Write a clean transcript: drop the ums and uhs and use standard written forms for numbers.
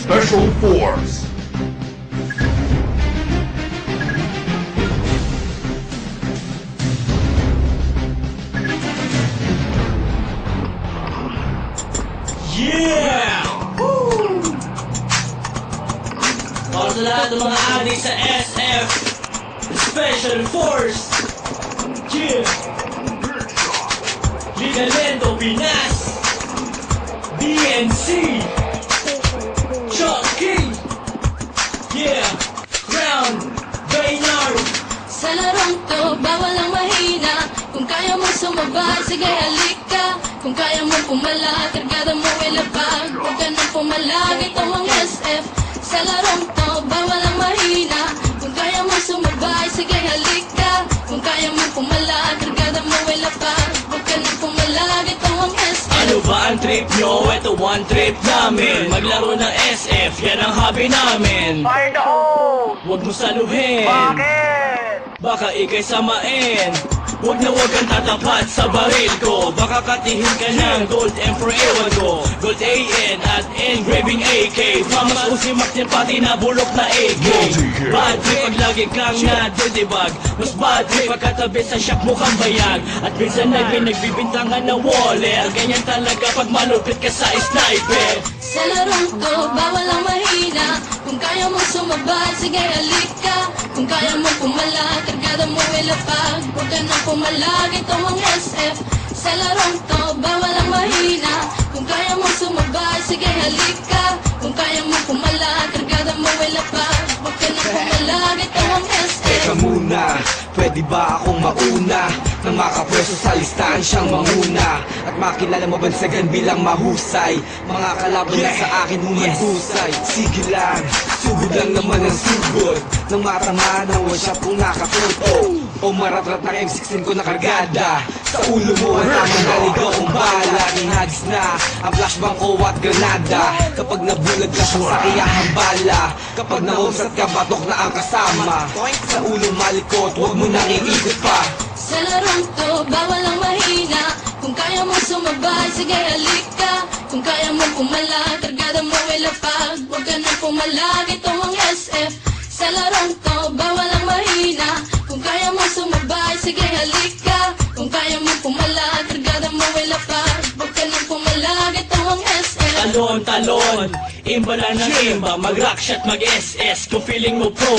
Special Force. Yeah! Woo! Para sa lahat ng mga adik sa SF Special Force. Yeah! Ligalendo Pinas, BNC, Chucky, yeah, Crown, Baynard. Sa larong to, bawal ang mahina. Kung kaya mo sumabay, sige halika. Kung kaya mo pumalag, kargada mo ilapag. Huwag ka nang pumalag, ito ang SF. Sa larong to, bawal ang mahina. Kung kaya mo sumabay, sige halika. Kung kaya mo pumalag, kargada mo ilapag. Huwag ka nang pumalag, ito ang SF. Ano ba ang trip nyo? Ito one trip namin. Maglaro ng SF, yan ang hobby namin. Fire the hole! Huwag mo saluhin, Bakit? baka ikay samain. Huwag na huwag kang tatapat sa baril ko. Baka katihin ka ng Gold Emperor ewan ko. Gold AN at engraving AK. Mamas usimak din pati na bulok na AK. Bad trip pag lagi kang nadidibag. Mas bad trip pagkatabi sa shop mukhang bayag. At minsan nagbibintangan na waller. Ganyan talaga pag malupit ka sa sniper. Sa larong to, bawal ang mahina. Kung kaya mo sumabay, sige halika. Kung kaya mo pumalag, kargada mo ilapag. Huwag ka nang pumalag, ito ang SF. Sa larong to, bawal ang mahina. Kung kaya mo sumabay, sige halika. Kung kaya mo pumalag, kargada mo ilapag. Huwag ka nang pumalag, ito ang SF. Teka muna, pwede ba akong mauna? Nang makapwesto sa listahan siyang manguna. At makilala mabansagan bilang mahusay. Mga kalaban na sa akin humadhusay. Sige lang, sugod lang naman ang sugod. Nang matamaan ang one shot kung nakatuto. O maratrat ng M16 ko na kargada. Sa ulo mo ang tamang naligaw kong bala. Ihagis na ang flashbang ko at granada. Kapag nabulag ka sa sakiyahang bala. Kapag nausat ka, batok na ang kasama. Sa ulo malikot, huwag mo nang iikot pa. Sa larong to, bawal ang mahina. Kung kaya mo sumabay, sige halika. Kung kaya mo pumalag, kargada mo ilapag. Huwag ka nang pumalag, ito ang SF. Sa larong to, bawal ang mahina. Kung kaya mo sumabay, sige halika. Kung kaya mo pumalag, kargada mo ilapag. Huwag ka nang pumalag, ito ang SF. Talon, talon, imba lang ng imba. Mag-rock shot, mag-SS. Kung feeling mo pro